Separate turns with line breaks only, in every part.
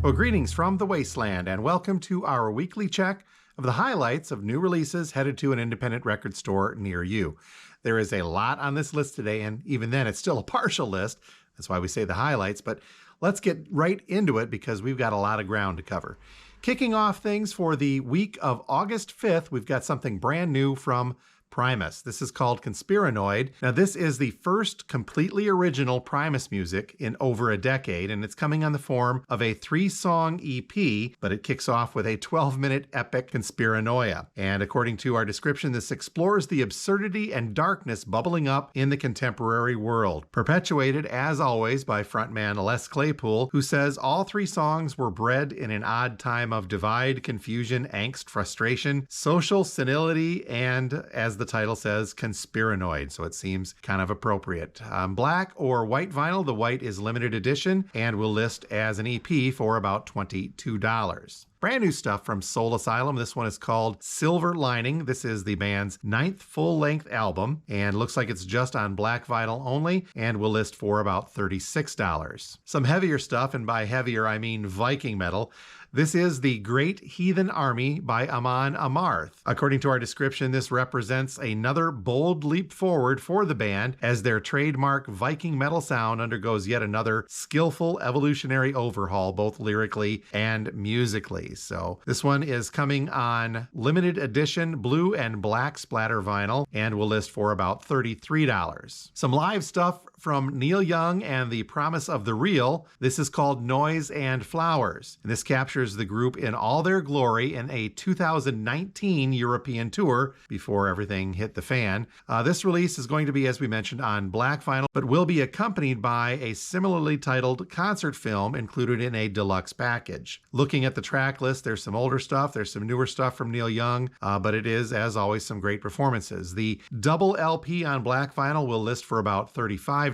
Well, greetings from the wasteland, and welcome to our weekly check of the highlights of new releases headed to an independent record store near you. There is a lot on this list today, and even then, it's still a partial list. That's why we say the highlights, but let's get right into it because we've got a lot of ground to cover. Kicking off things for the week of August 5th, we've got something brand new from Primus. This is called Conspiranoia. Now, this is the first completely original Primus music in over a decade, and it's coming on the form of a 3-song EP, but it kicks off with a 12-minute epic Conspiranoia. And according to our description, this explores the absurdity and darkness bubbling up in the contemporary world, perpetuated, as always, by frontman Les Claypool, who says all 3 songs were bred in an odd time of divide, confusion, angst, frustration, social senility, and, as the title says, conspiranoid, so it seems kind of appropriate. Black or white vinyl, the white is limited edition and will list as an EP for about $22. Brand new stuff from Soul Asylum. This one is called Silver Lining. This is the band's 9th full-length album and looks like it's just on black vinyl only and will list for about $36. Some heavier stuff, and by heavier I mean Viking metal. This is the Great Heathen Army by Aman Amarth. According to our description, this represents another bold leap forward for the band as their trademark Viking metal sound undergoes yet another skillful evolutionary overhaul, both lyrically and musically. So this one is coming on limited edition blue and black splatter vinyl and will list for about $33. Some live stuff from Neil Young and the Promise of the Real. This is called Noise and Flowers. And this captures the group in all their glory in a 2019 European tour before everything hit the fan. This release is going to be, as we mentioned, on black vinyl, but will be accompanied by a similarly titled concert film included in a deluxe package. Looking at the track list, there's some older stuff, there's some newer stuff from Neil Young, but it is, as always, some great performances. The double LP on black vinyl will list for about $35,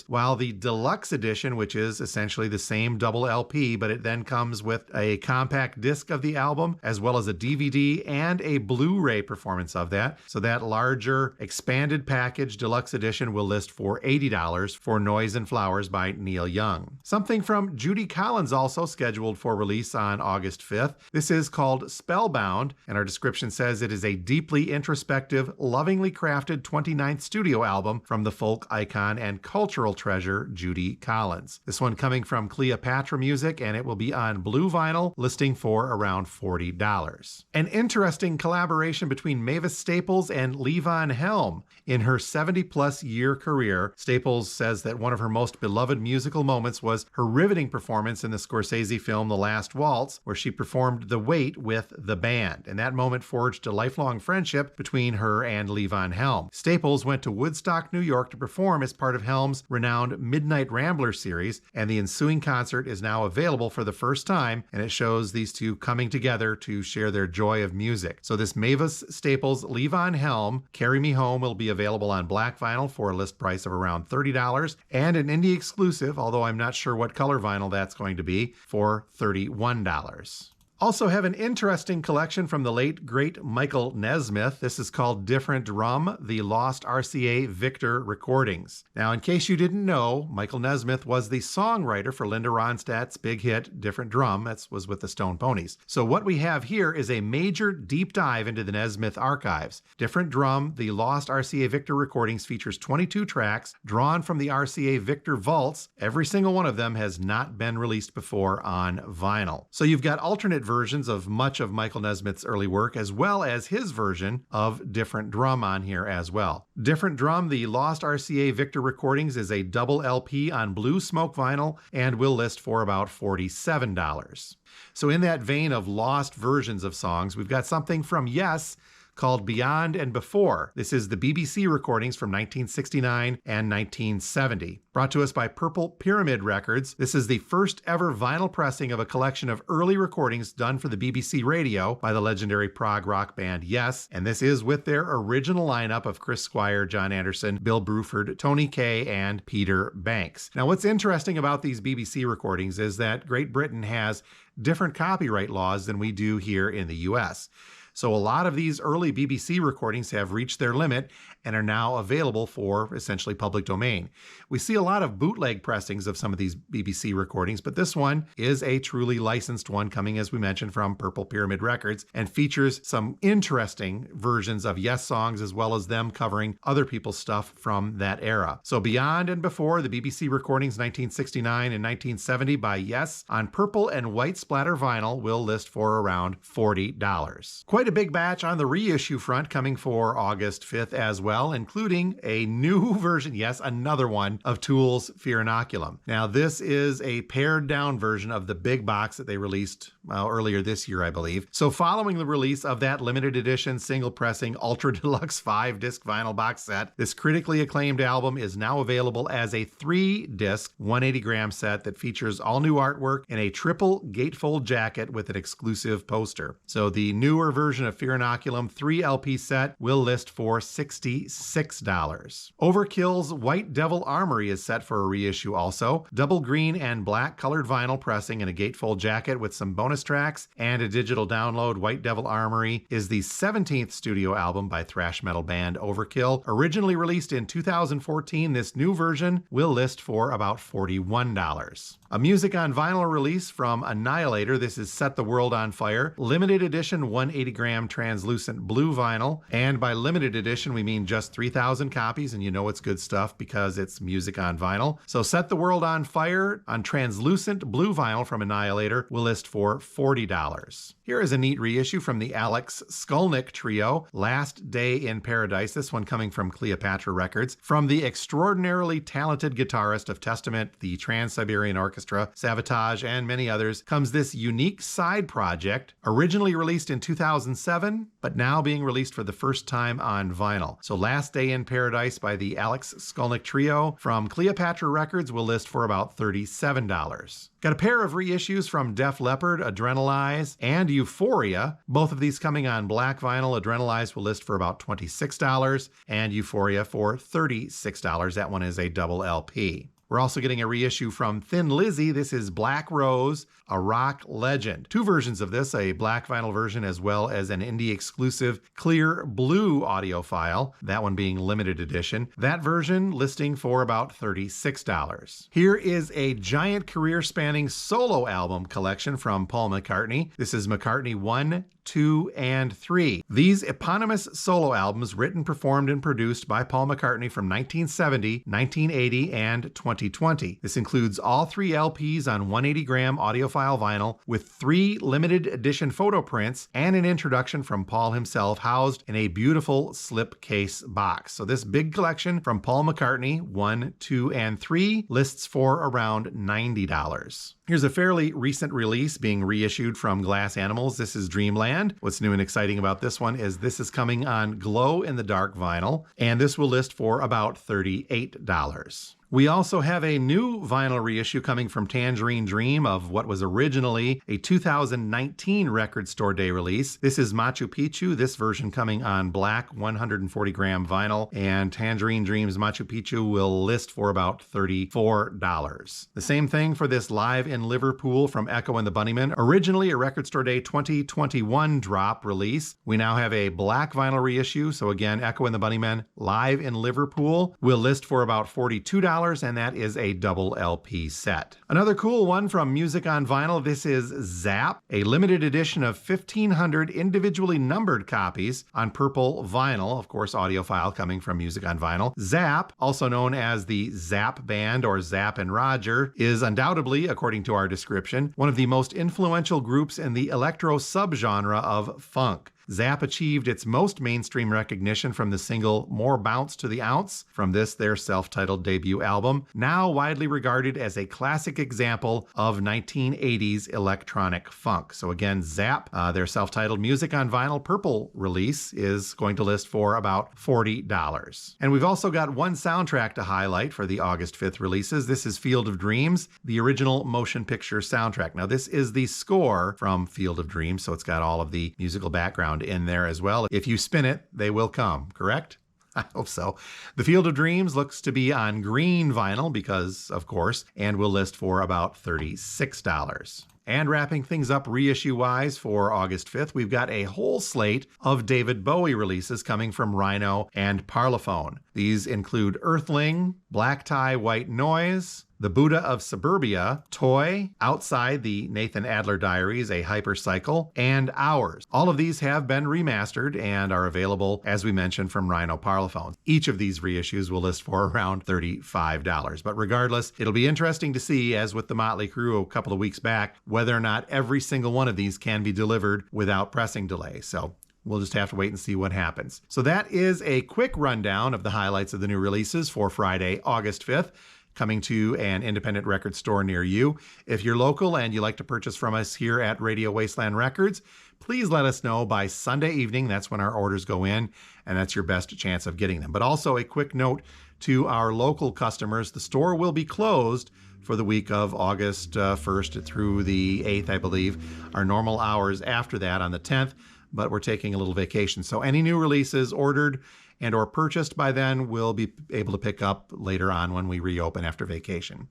while the deluxe edition, which is essentially the same double LP, but it then comes with a compact disc of the album, as well as a DVD and a Blu-ray performance of that. So that larger expanded package deluxe edition will list for $80 for Noise and Flowers by Neil Young. Something from Judy Collins also scheduled for release on August 5th. This is called Spellbound, and our description says it is a deeply introspective, lovingly crafted 29th studio album from the folk icon and cultural treasure Judy Collins. This one coming from Cleopatra Music, and it will be on blue vinyl, listing for around $40. An interesting collaboration between Mavis Staples and Levon Helm. In her 70-plus year career, Staples says that one of her most beloved musical moments was her riveting performance in the Scorsese film The Last Waltz, where she performed The Weight with the band, and that moment forged a lifelong friendship between her and Levon Helm. Staples went to Woodstock, New York to perform as part of Helm's renowned Midnight Rambler series, and the ensuing concert is now available for the first time, and it shows these two coming together to share their joy of music. So this Mavis Staples Levon Helm Carry Me Home will be available on black vinyl for a list price of around $30, and an indie exclusive, although I'm not sure what color vinyl that's going to be, for $31. Also have an interesting collection from the late, great Michael Nesmith. This is called Different Drum, the Lost RCA Victor Recordings. Now, in case you didn't know, Michael Nesmith was the songwriter for Linda Ronstadt's big hit, Different Drum. That was with the Stone Ponies. So what we have here is a major deep dive into the Nesmith archives. Different Drum, the Lost RCA Victor Recordings features 22 tracks drawn from the RCA Victor vaults. Every single one of them has not been released before on vinyl. So you've got alternate versions of much of Michael Nesmith's early work, as well as his version of Different Drum on here as well. Different Drum, the Lost RCA Victor Recordings, is a double LP on blue smoke vinyl and will list for about $47. So in that vein of lost versions of songs, we've got something from Yes called Beyond and Before. This is the BBC recordings from 1969 and 1970. Brought to us by Purple Pyramid Records, this is the first ever vinyl pressing of a collection of early recordings done for the BBC radio by the legendary prog rock band Yes, and this is with their original lineup of Chris Squire, John Anderson, Bill Bruford, Tony Kaye, and Peter Banks. Now, what's interesting about these BBC recordings is that Great Britain has different copyright laws than we do here in the US. So a lot of these early BBC recordings have reached their limit and are now available for essentially public domain. We see a lot of bootleg pressings of some of these BBC recordings, but this one is a truly licensed one coming, as we mentioned, from Purple Pyramid Records and features some interesting versions of Yes songs as well as them covering other people's stuff from that era. So Beyond and Before, the BBC recordings 1969 and 1970 by Yes on purple and white splatter vinyl will list for around $40. Quite a big batch on the reissue front coming for August 5th as well, including a new version, yes, another one, of Tool's Fear Inoculum. Now, this is a pared down version of the big box that they released earlier this year, I believe. So following the release of that limited edition single pressing ultra deluxe 5-disc vinyl box set, this critically acclaimed album is now available as a 3-disc 180-gram set that features all new artwork and a triple gatefold jacket with an exclusive poster. So the newer version of Fear Inoculum 3 LP set will list for $66. Overkill's White Devil Armory is set for a reissue also. Double green and black colored vinyl pressing and a gatefold jacket with some bonus tracks and a digital download. White Devil Armory is the 17th studio album by thrash metal band Overkill. Originally released in 2014, this new version will list for about $41. A music on vinyl release from Annihilator. This is Set the World on Fire. Limited edition 180-gram translucent blue vinyl. And by limited edition, we mean just 3,000 copies, and you know it's good stuff because it's music on vinyl. So Set the World on Fire on translucent blue vinyl from Annihilator will list for $40. Here is a neat reissue from the Alex Skullnick Trio, Last Day in Paradise, this one coming from Cleopatra Records. From the extraordinarily talented guitarist of Testament, the Trans-Siberian Orchestra, Savatage, and many others, comes this unique side project, originally released in 2007, but now being released for the first time on vinyl. So Last Day in Paradise by the Alex Skullnick Trio from Cleopatra Records will list for about $37. Got a pair of reissues from Def Leppard, Adrenalize, and Euphoria. Both of these coming on black vinyl. Adrenalize will list for about $26, and Euphoria for $36. That one is a double LP. We're also getting a reissue from Thin Lizzy. This is Black Rose, a rock legend. Two versions of this, a black vinyl version as well as an indie exclusive clear blue audio file, that one being limited edition. That version listing for about $36. Here is a giant career-spanning solo album collection from Paul McCartney. This is McCartney 1, 2, and 3. These eponymous solo albums, written, performed, and produced by Paul McCartney from 1970, 1980, and 2020. This includes all 3 LPs on 180-gram audiophile vinyl with 3 limited edition photo prints and an introduction from Paul himself housed in a beautiful slipcase box. So this big collection from Paul McCartney, 1, 2, and 3, lists for around $90. Here's a fairly recent release being reissued from Glass Animals. This is Dreamland. What's new and exciting about this one is this is coming on glow-in-the-dark vinyl, and this will list for about $38. We also have a new vinyl reissue coming from Tangerine Dream of what was originally a 2019 Record Store Day release. This is Machu Picchu, this version coming on black 140-gram vinyl, and Tangerine Dream's Machu Picchu will list for about $34. The same thing for this Live in Liverpool from Echo and the Bunnymen, originally a Record Store Day 2021 drop release. We now have a black vinyl reissue, so again, Echo and the Bunnymen Live in Liverpool will list for about $42. And that is a double LP set. Another cool one from Music on Vinyl. This is Zap, a limited edition of 1,500 individually numbered copies on purple vinyl, of course, audiophile coming from Music on Vinyl. Zap, also known as the Zap Band or Zap and Roger, is undoubtedly, according to our description, one of the most influential groups in the electro subgenre of funk. Zap achieved its most mainstream recognition from the single More Bounce to the Ounce from this, their self-titled debut album, now widely regarded as a classic example of 1980s electronic funk. So again, Zap, their self-titled Music on Vinyl purple release, is going to list for about $40. And we've also got one soundtrack to highlight for the August 5th releases. This is Field of Dreams, the original motion picture soundtrack. Now this is the score from Field of Dreams, so it's got all of the musical background in there as well. If you spin it, they will come, correct? I hope so. The Field of Dreams looks to be on green vinyl because, of course, and will list for about $36. And wrapping things up reissue-wise for August 5th, we've got a whole slate of David Bowie releases coming from Rhino and Parlophone. These include Earthling, Black Tie, White Noise, The Buddha of Suburbia, Toy, Outside the Nathan Adler Diaries, a Hypercycle, and Hours. All of these have been remastered and are available, as we mentioned, from Rhino Parlophone. Each of these reissues will list for around $35. But regardless, it'll be interesting to see, as with the Motley Crue a couple of weeks back, whether or not every single one of these can be delivered without pressing delay. So we'll just have to wait and see what happens. So that is a quick rundown of the highlights of the new releases for Friday, August 5th, coming to an independent record store near you. If you're local and you like to purchase from us here at Radio Wasteland Records, please let us know by Sunday evening. That's when our orders go in, and that's your best chance of getting them. But also a quick note to our local customers, the store will be closed for the week of August 1st through the 8th, I believe. Our normal hours after that on the 10th, but we're taking a little vacation. So any new releases ordered and or purchased by then we'll be able to pick up later on when we reopen after vacation.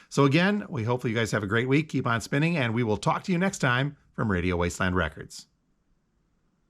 So again, we hope you guys have a great week. Keep on spinning, and we will talk to you next time from Radio Wasteland Records.